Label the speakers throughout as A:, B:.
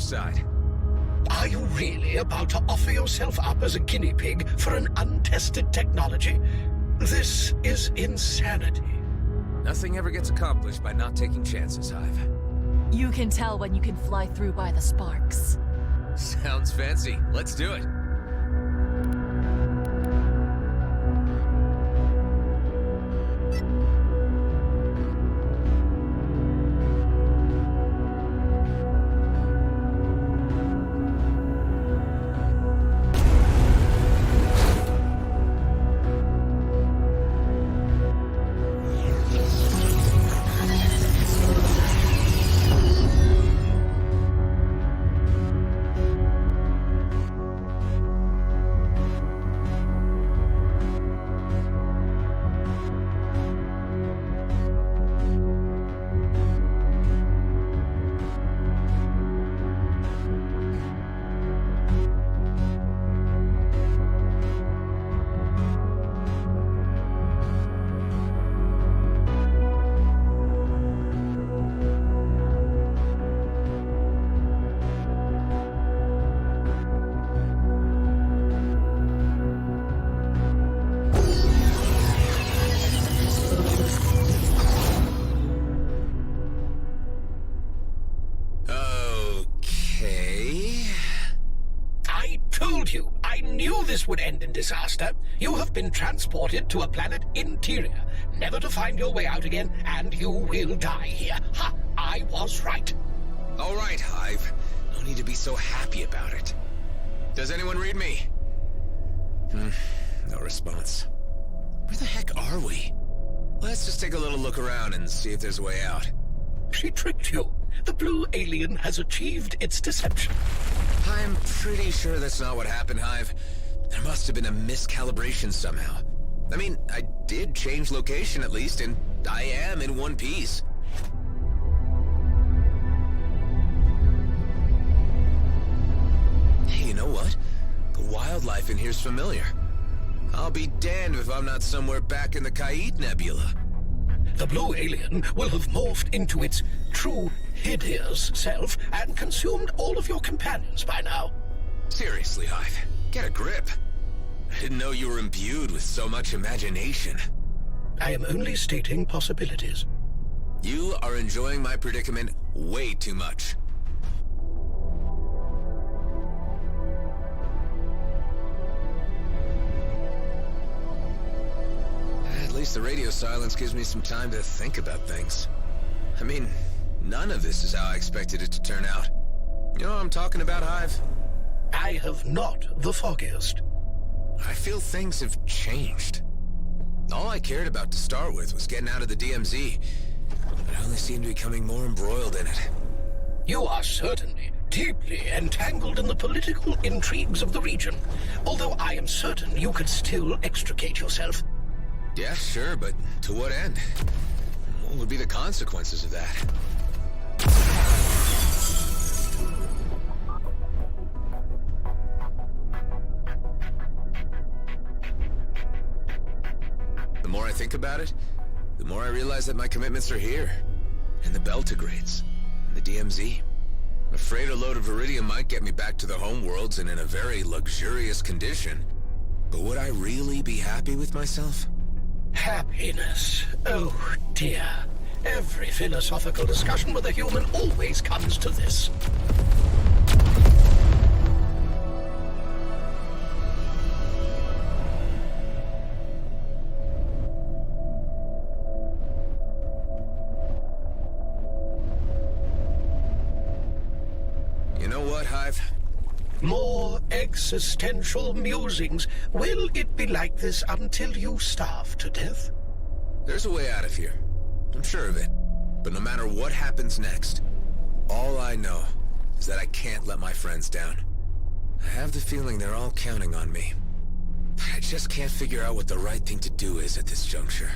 A: side.
B: Are you really about to offer yourself up as a guinea pig for an untested technology? This is insanity.
A: Nothing ever gets accomplished by not taking chances, Hive.
C: You can tell when you can fly through by the sparks.
A: Sounds fancy. Let's do it.
B: This would end in disaster. You have been transported to a planet interior, never to find your way out again, and you will die here. Ha! I was right.
A: All right, Hive. No need to be so happy about it. Does anyone read me? No response. Where the heck are we? Let's just take a little look around and see if there's a way out.
B: She tricked you. The blue alien has achieved its deception.
A: I'm pretty sure that's not what happened, Hive. There must have been a miscalibration somehow. I mean, I did change location at least, and I am in one piece. Hey, you know what? The wildlife in here's familiar. I'll be damned if I'm not somewhere back in the Kaid Nebula.
B: The blue alien will have morphed into its true hideous self and consumed all of your companions by now.
A: Seriously, Hive, get a grip. I didn't know you were imbued with so much imagination.
B: I am only stating possibilities.
A: You are enjoying my predicament way too much. At least the radio silence gives me some time to think about things. I mean, none of this is how I expected it to turn out. You know what I'm talking about, Hive?
B: I have not the foggiest.
A: I feel things have changed. All I cared about to start with was getting out of the DMZ, but I only seem to be becoming more embroiled in it.
B: You are certainly deeply entangled in the political intrigues of the region, although I am certain you could still extricate yourself.
A: Yeah, sure, but to what end? What would be the consequences of that? The more I think about it, the more I realize that my commitments are here. In the Beltigrades, in the DMZ. I'm afraid a load of Iridium might get me back to the homeworlds and in a very luxurious condition. But would I really be happy with myself?
B: Happiness. Oh, dear. Every philosophical discussion with a human always comes to this.
A: You know what, Hive?
B: More existential musings. Will it be like this until you starve to death?
A: There's a way out of here. I'm sure of it. But no matter what happens next, all I know is that I can't let my friends down. I have the feeling they're all counting on me. But I just can't figure out what the right thing to do is at this juncture.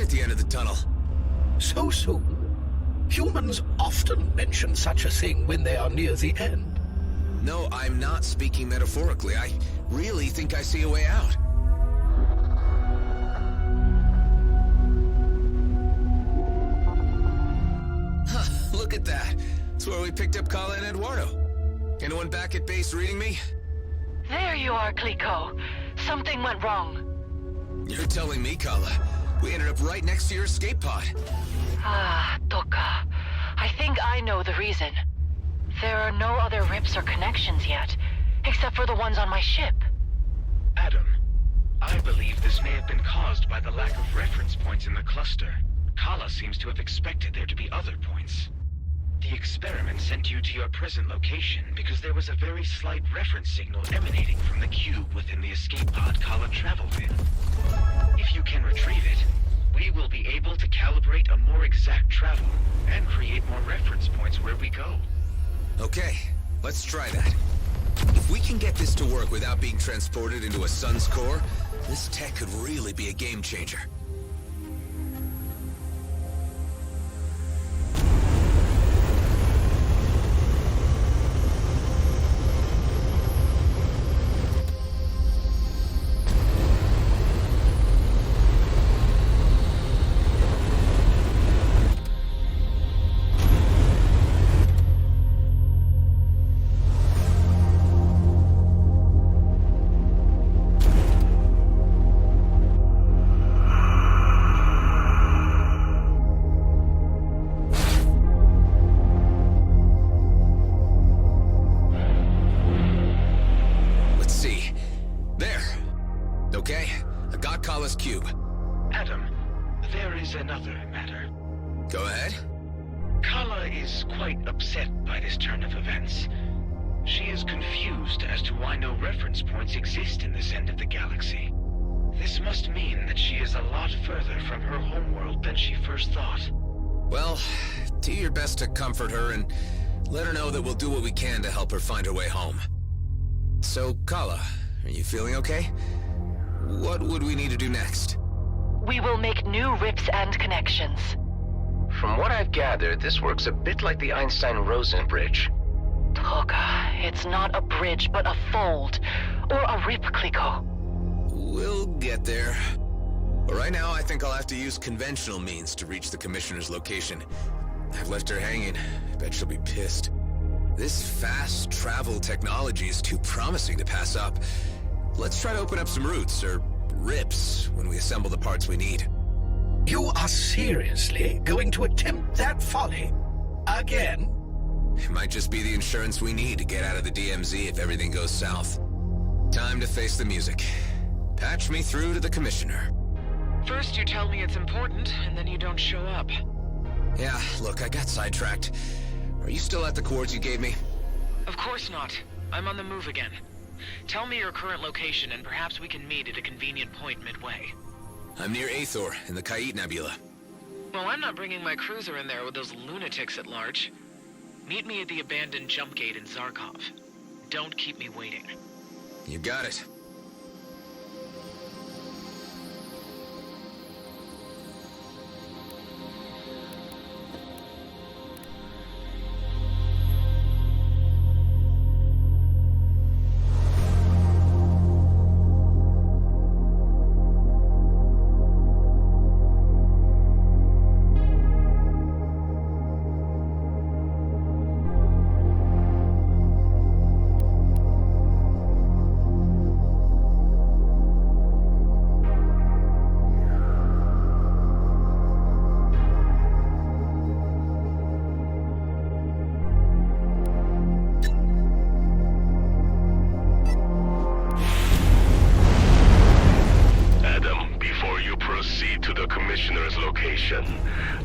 A: at the end of the tunnel.
B: So soon? Humans often mention such a thing when they are near the end.
A: No, I'm not speaking metaphorically. I really think I see a way out. Huh, look at that. It's where we picked up Kala and Eduardo. Anyone back at base reading me?
C: There you are, Clico. Something went wrong.
A: You're telling me, Kala. We ended up right next to your escape pod.
C: Ah, Toka. I think I know the reason. There are no other rips or connections yet, except for the ones on my ship.
D: Adam, I believe this may have been caused by the lack of reference points in the cluster. Kala seems to have expected there to be other points. The experiment sent you to your present location because there was a very slight reference signal emanating from the cube within the escape pod Kala traveled in. If you can retrieve it, we will be able to calibrate a more exact travel and create more reference points where we go.
A: Okay, let's try that. If we can get this to work without being transported into a sun's core, this tech could really be a game changer. Cube.
D: Adam, there is another matter.
A: Go ahead.
D: Kala is quite upset by this turn of events. She is confused as to why no reference points exist in this end of the galaxy. This must mean that she is a lot further from her homeworld than she first thought.
A: Well, do your best to comfort her and let her know that we'll do what we can to help her find her way home. So, Kala, are you feeling okay? What would we need to do next?
C: We will make new rips and connections.
E: From what I've gathered, this works a bit like the Einstein-Rosen bridge.
C: Toka, it's not a bridge, but a fold. Or a rip, Clico.
A: We'll get there. But right now, I think I'll have to use conventional means to reach the Commissioner's location. I've left her hanging. I bet she'll be pissed. This fast travel technology is too promising to pass up. Let's try to open up some routes, or rips, when we assemble the parts we need.
B: You are seriously going to attempt that folly? Again?
A: It might just be the insurance we need to get out of the DMZ if everything goes south. Time to face the music. Patch me through to the Commissioner.
F: First you tell me it's important, and then you don't show up.
A: Yeah, look, I got sidetracked. Are you still at the coords you gave me?
F: Of course not. I'm on the move again. Tell me your current location, and perhaps we can meet at a convenient point midway.
A: I'm near Aethor, in the Kait Nebula.
F: Well, I'm not bringing my cruiser in there with those lunatics at large. Meet me at the abandoned jump gate in Zarkov. Don't keep me waiting.
A: You got it.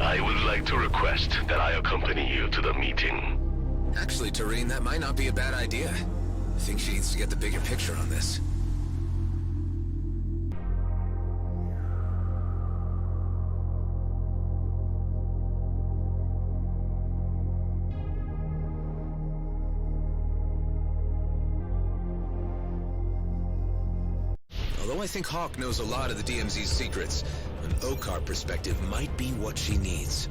G: I would like to request that I accompany you to the meeting.
A: Actually, Tareen, that might not be a bad idea. I think she needs to get the bigger picture on this. Although I think Hawk knows a lot of the DMZ's secrets, an Okar perspective might be what she needs.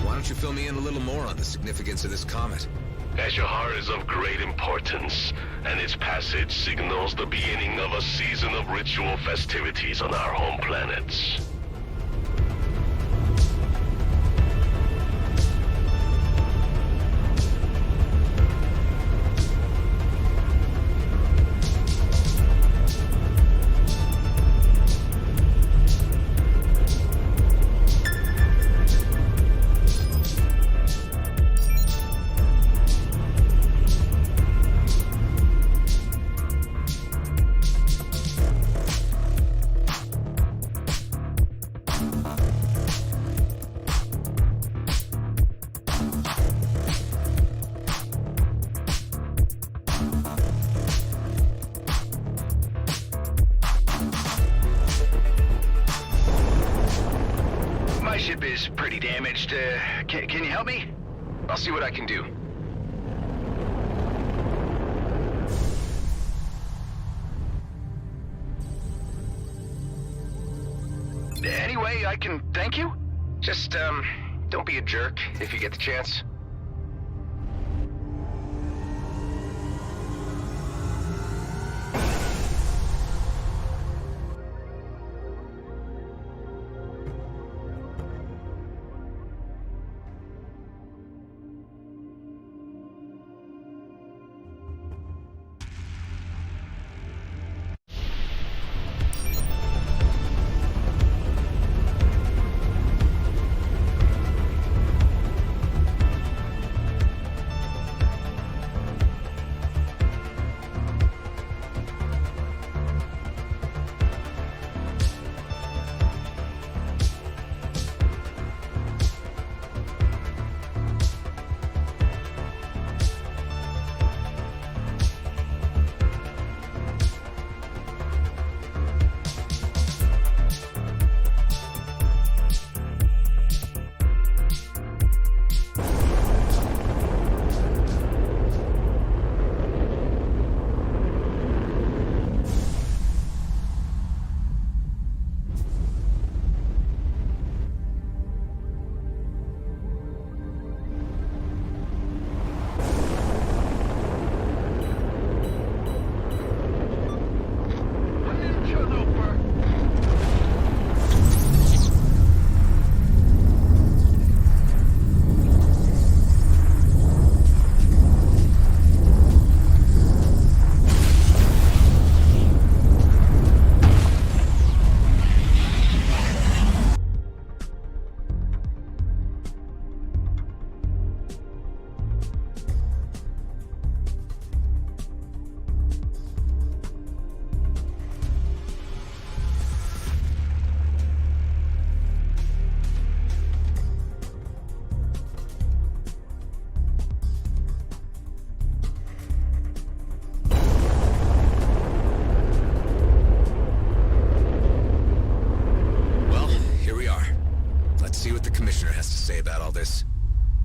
A: Why don't you fill me in a little more on the significance of this comet?
G: Eshahar is of great importance, and its passage signals the beginning of a season of ritual festivities on our home planets.
H: Ship is pretty damaged. Can you help me?
E: I'll see what I can do.
H: Any way I can thank you?
E: Just, don't be a jerk if you get the chance.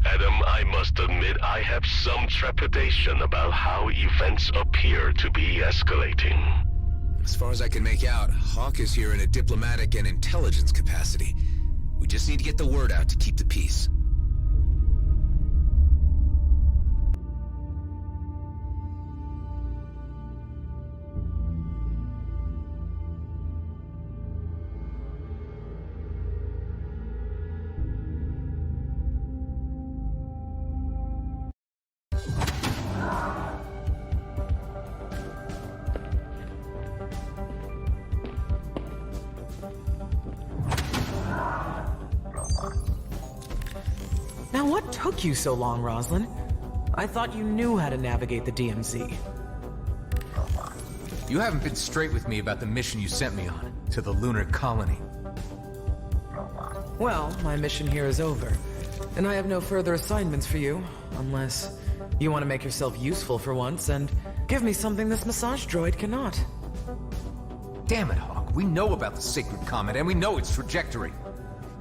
G: Adam, I must admit I have some trepidation about how events appear to be escalating.
A: As far as I can make out, Hawk is here in a diplomatic and intelligence capacity. We just need to get the word out to keep the peace.
I: Now what took you so long, Roslyn? I thought you knew how to navigate the DMZ.
J: You haven't been straight with me about the mission you sent me on, to the lunar colony.
I: Well, my mission here is over, and I have no further assignments for you, unless you want to make yourself useful for once and give me something this massage droid cannot.
J: Damn it, Hawk. We know about the sacred comet, and we know its trajectory.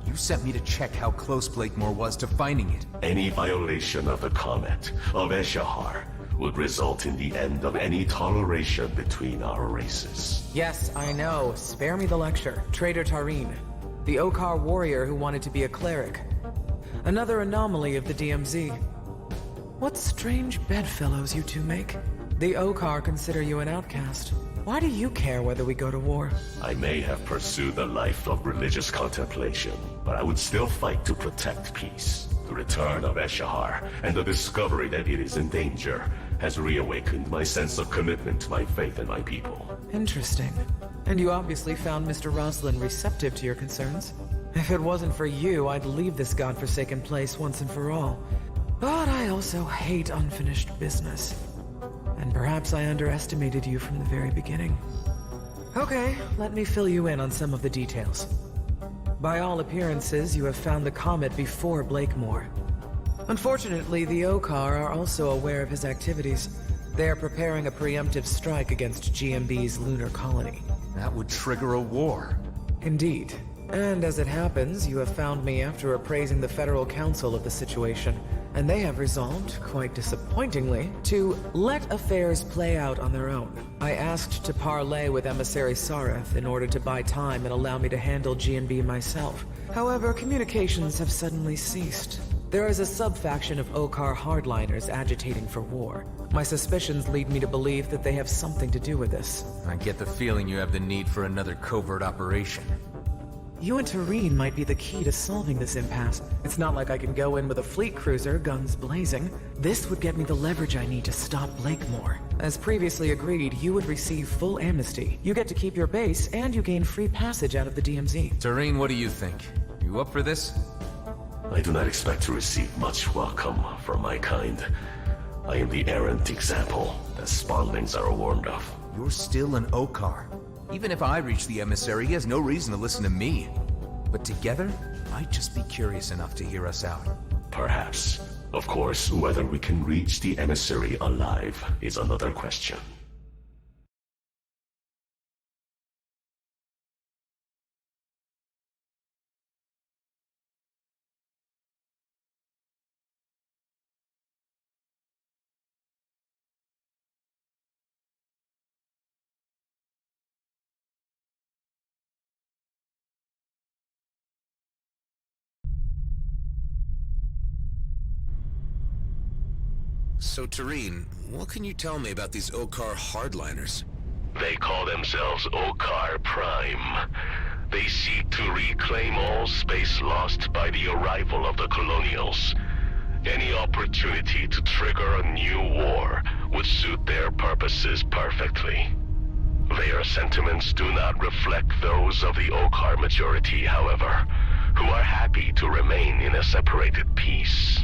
J: You sent me to check how close Blakemore was to finding it.
G: Any violation of the comet, of Eshahar, would result in the end of any toleration between our races.
I: Yes, I know. Spare me the lecture. Traitor Tareen. The Okar warrior who wanted to be a cleric. Another anomaly of the DMZ. What strange bedfellows you two make. The Okar consider you an outcast. Why do you care whether we go to war?
G: I may have pursued a life of religious contemplation, but I would still fight to protect peace. The return of Eshahar and the discovery that it is in danger has reawakened my sense of commitment to my faith and my people.
I: Interesting. And you obviously found Mr. Roslin receptive to your concerns. If it wasn't for you, I'd leave this godforsaken place once and for all. But I also hate unfinished business. And perhaps I underestimated you from the very beginning. Okay, let me fill you in on some of the details. By all appearances, you have found the comet before Blakemore. Unfortunately, the Okar are also aware of his activities. They are preparing a preemptive strike against GMB's lunar colony.
J: That would trigger a war.
I: Indeed. And as it happens, you have found me after appraising the Federal Council of the situation, and they have resolved, quite disappointingly, to let affairs play out on their own. I asked to parley with Emissary Sareth in order to buy time and allow me to handle GMB myself. However, communications have suddenly ceased. There is a sub-faction of Okar hardliners agitating for war. My suspicions lead me to believe that they have something to do with this.
J: I get the feeling you have the need for another covert operation.
I: You and Tareen might be the key to solving this impasse. It's not like I can go in with a fleet cruiser, guns blazing. This would get me the leverage I need to stop Blakemore. As previously agreed, you would receive full amnesty. You get to keep your base, and you gain free passage out of the DMZ.
J: Tareen, what do you think? You up for this?
G: I do not expect to receive much welcome from my kind. I am the errant example that spawnlings are warned of.
J: You're still an Okar. Even if I reach the emissary, he has no reason to listen to me. But together, I'd just be curious enough to hear us out.
G: Perhaps. Of course, whether we can reach the emissary alive is another question.
A: So, Tareen, what can you tell me about these Okar hardliners?
G: They call themselves Okar Prime. They seek to reclaim all space lost by the arrival of the Colonials. Any opportunity to trigger a new war would suit their purposes perfectly. Their sentiments do not reflect those of the Okar majority, however, who are happy to remain in a separated peace.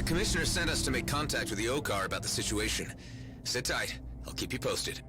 A: Commissioner sent us to make contact with the Okar about the situation. Sit tight. I'll keep you posted.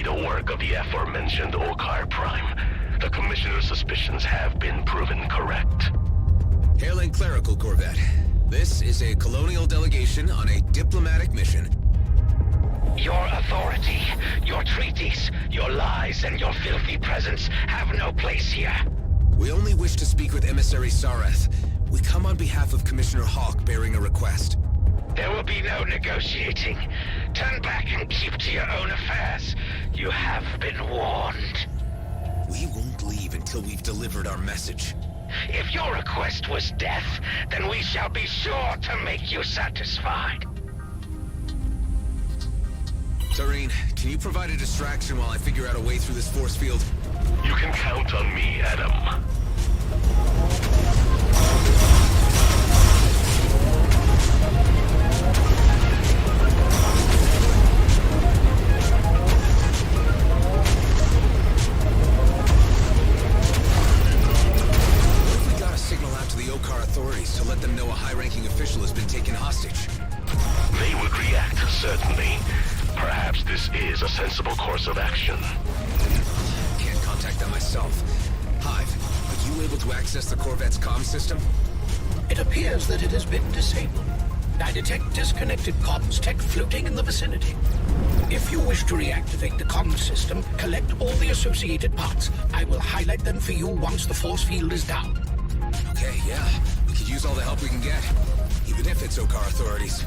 G: the work of the aforementioned Okar Prime, the Commissioner's suspicions have been proven correct.
A: Hailing clerical corvette. This is a colonial delegation on a diplomatic mission.
H: Your authority, your treaties, your lies, and your filthy presence have no place here.
A: We only wish to speak with Emissary Sareth. We come on behalf of Commissioner Hawk bearing a request.
H: There will be no negotiating. Turn back and keep to your own affairs. You have been warned.
A: We won't leave until we've delivered our message.
H: If your request was death, then we shall be sure to make you satisfied.
A: Tareen, can you provide a distraction while I figure out a way through this force field?
G: You can count on me, Adam.
A: What if we got a signal out to the Okar authorities to let them know a high-ranking official has been taken hostage?
G: They would react, certainly. Perhaps this is a sensible course of action.
A: Can't contact them myself. Hive, are you able to access the Corvette's comm system?
B: It appears that it has been disabled. I detect disconnected comms tech floating in the vicinity. If you wish to reactivate the comms system, collect all the associated parts. I will highlight them for you once the force field is down.
A: Okay, yeah. We could use all the help we can get. Even if it's Okar authorities.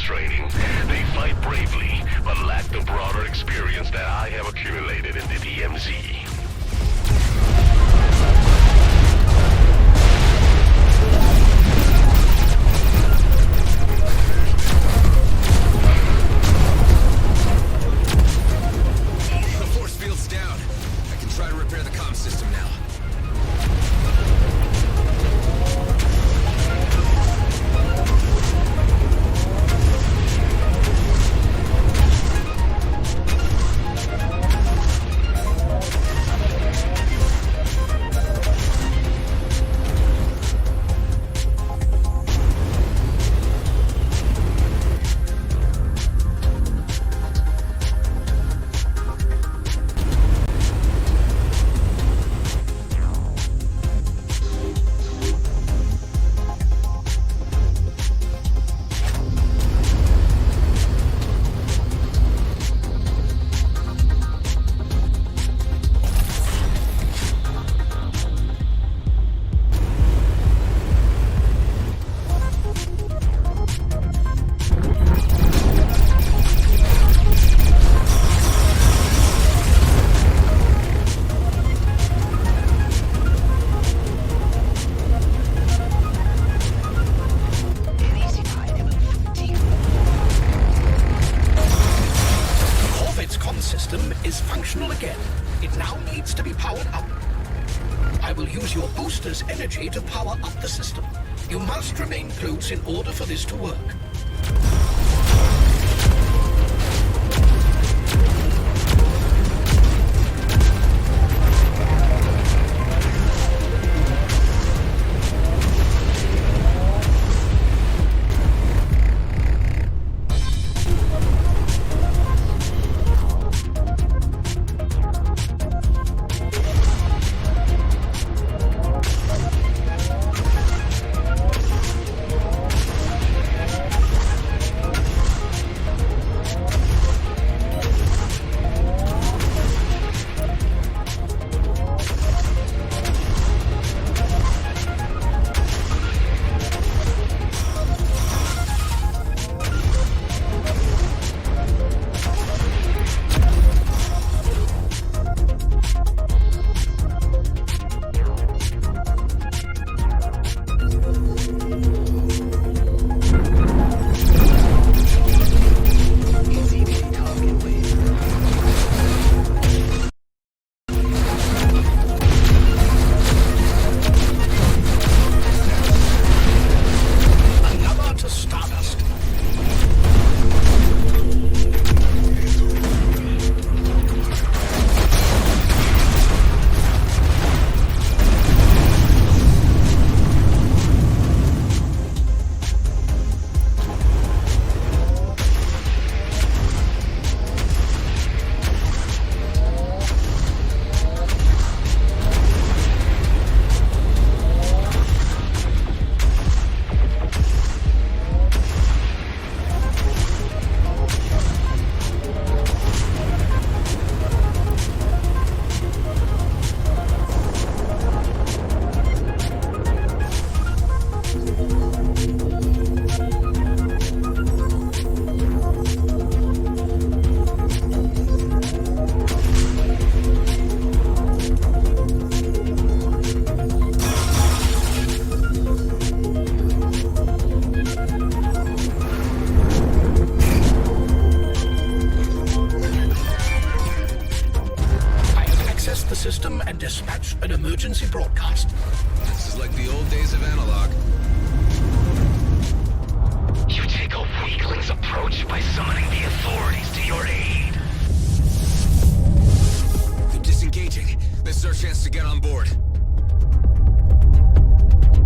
G: training. They fight bravely, but lack the broader experience that I have accumulated in the DMZ.
B: Is functional again. It now needs to be powered up. I will use your booster's energy to power up the system. You must remain close in order for this to work. System and dispatch an emergency broadcast.
A: This is like the old days of analog.
H: You take a weakling's approach by summoning the authorities to your aid.
A: They're disengaging. This is our chance to get on board.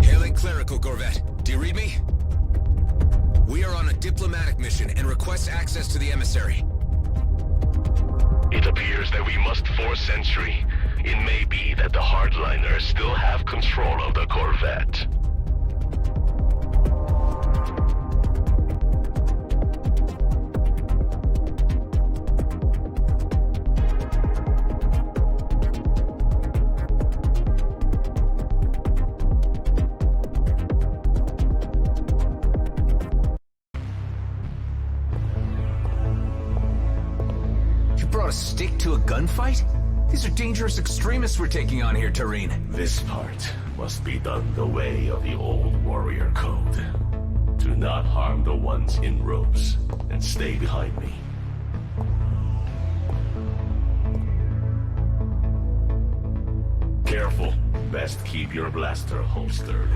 A: Hailing clerical Corvette. Do you read me? We are on a diplomatic mission and request access to the emissary.
G: It appears that we must force entry. It may be that the hardliners still have control of the Corvette.
J: gunfight? These are dangerous extremists we're taking on here, Tareen.
G: This part must be done the way of the old warrior code. Do not harm the ones in robes, and stay behind me. Careful. Best keep your blaster holstered.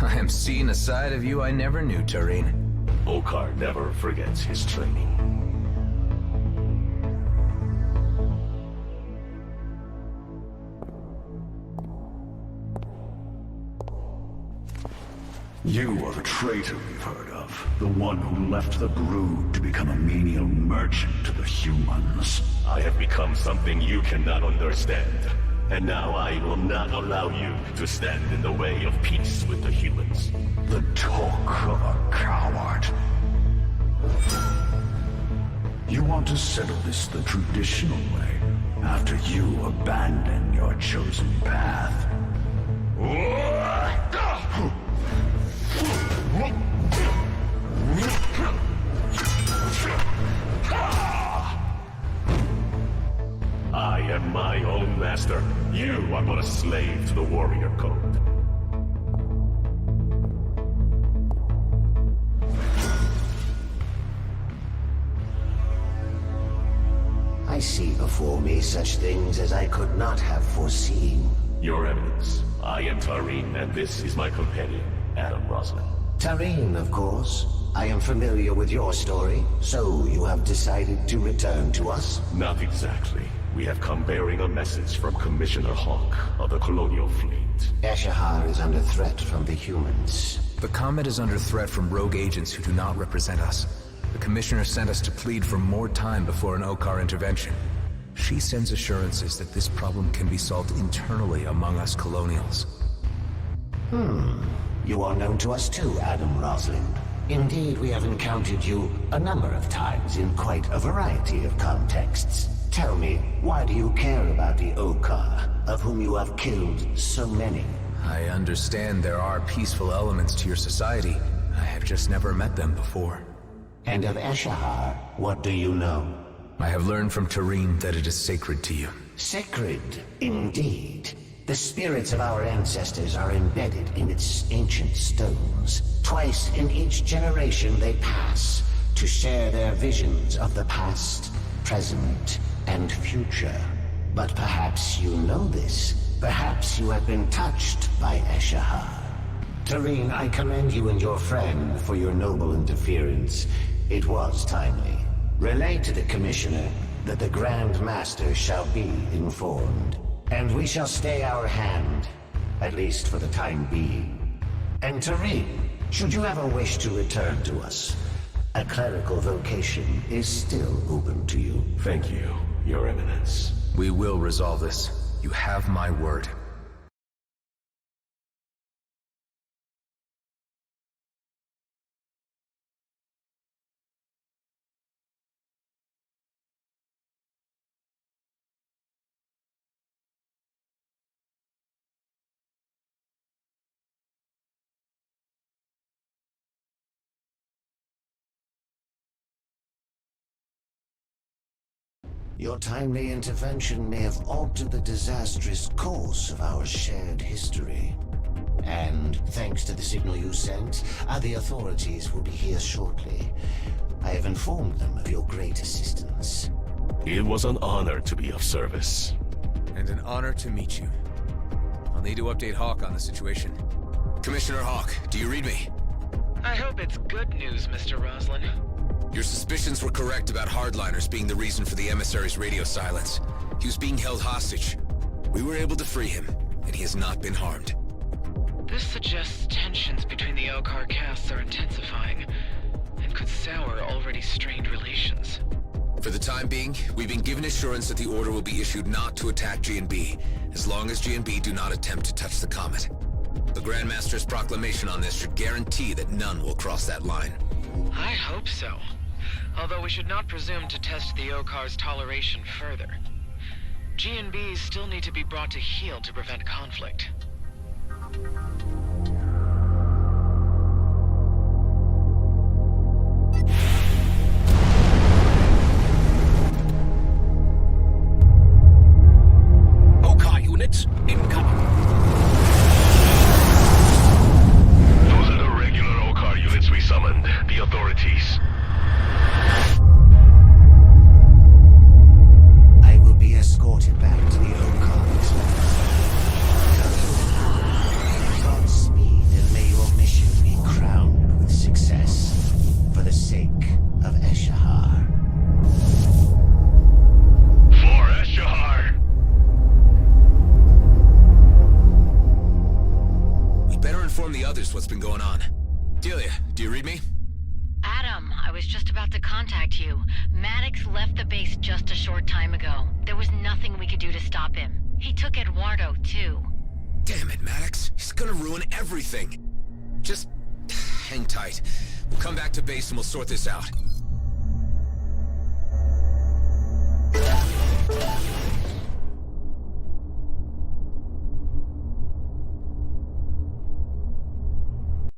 J: I am seeing a side of you I never knew, Tareen.
G: Okar never forgets his training.
K: You are the traitor we've heard of. The one who left the brood to become a menial merchant to the humans.
G: I have become something you cannot understand. And now I will not allow you to stand in the way of peace with the humans.
K: The talk of a coward. You want to settle this the traditional way, after you abandon your chosen path.
G: I am my own master. You are but a slave to the warrior code.
B: I see before me such things as I could not have foreseen.
G: Your Eminence, I am Tareen, and this is my companion, Adam Roslin.
B: Tareen, of course. I am familiar with your story, so you have decided to return to us?
G: Not exactly. We have come bearing a message from Commissioner Hawk of the Colonial Fleet.
B: Eshahar is under threat from the humans.
J: The Comet is under threat from rogue agents who do not represent us. The Commissioner sent us to plead for more time before an Okar intervention. She sends assurances that this problem can be solved internally among us Colonials.
B: You are known to us too, Adam Roslin. Indeed, we have encountered you a number of times in quite a variety of contexts. Tell me, why do you care about the Okar, of whom you have killed so many?
J: I understand there are peaceful elements to your society. I have just never met them before.
B: And of Eshahar, what do you know?
J: I have learned from Tareen that it is sacred to you.
B: Sacred, indeed. The spirits of our ancestors are embedded in its ancient stones. Twice in each generation they pass to share their visions of the past, present, and future. But perhaps you know this. Perhaps you have been touched by Eshahar. Tareen, I commend you and your friend for your noble interference. It was timely. Relay to the Commissioner that the Grand Master shall be informed. And we shall stay our hand, at least for the time being. And Tareen, should you ever wish to return to us, a clerical vocation is still open to you.
G: Thank you, Your Eminence.
J: We will resolve this. You have my word.
B: Your timely intervention may have altered the disastrous course of our shared history. And thanks to the signal you sent, the authorities will be here shortly. I have informed them of your great assistance.
G: It was an honor to be of service.
J: And an honor to meet you. I'll need to update Hawk on the situation. Commissioner Hawk, do you read me?
F: I hope it's good news, Mr. Roslin.
A: Your suspicions were correct about Hardliners being the reason for the emissary's radio silence. He was being held hostage. We were able to free him, and he has not been harmed.
F: This suggests tensions between the Okar castes are intensifying, and could sour already strained relations.
A: For the time being, we've been given assurance that the order will be issued not to attack G&B, as long as G&B do not attempt to touch the Comet. The Grandmaster's proclamation on this should guarantee that none will cross that line.
F: I hope so. Although we should not presume to test the Okar's toleration further. G&Bs still need to be brought to heel to prevent conflict.
B: Okar units incoming.
G: Those are the regular Okar units we summoned, the authorities.
L: I will be escorted back to the Okar's. Godspeed, and may your mission be crowned with success for the sake of Eshahar.
G: For Eshahar!
A: We better inform the others what's been going on. Delia, do you read me?
C: Adam, I was just about to contact you. Maddox left the base just a short time ago. There was nothing we could do to stop him. He took Eduardo, too.
A: Damn it, Maddox. He's gonna ruin everything. Just hang tight. We'll come back to base and we'll sort this out.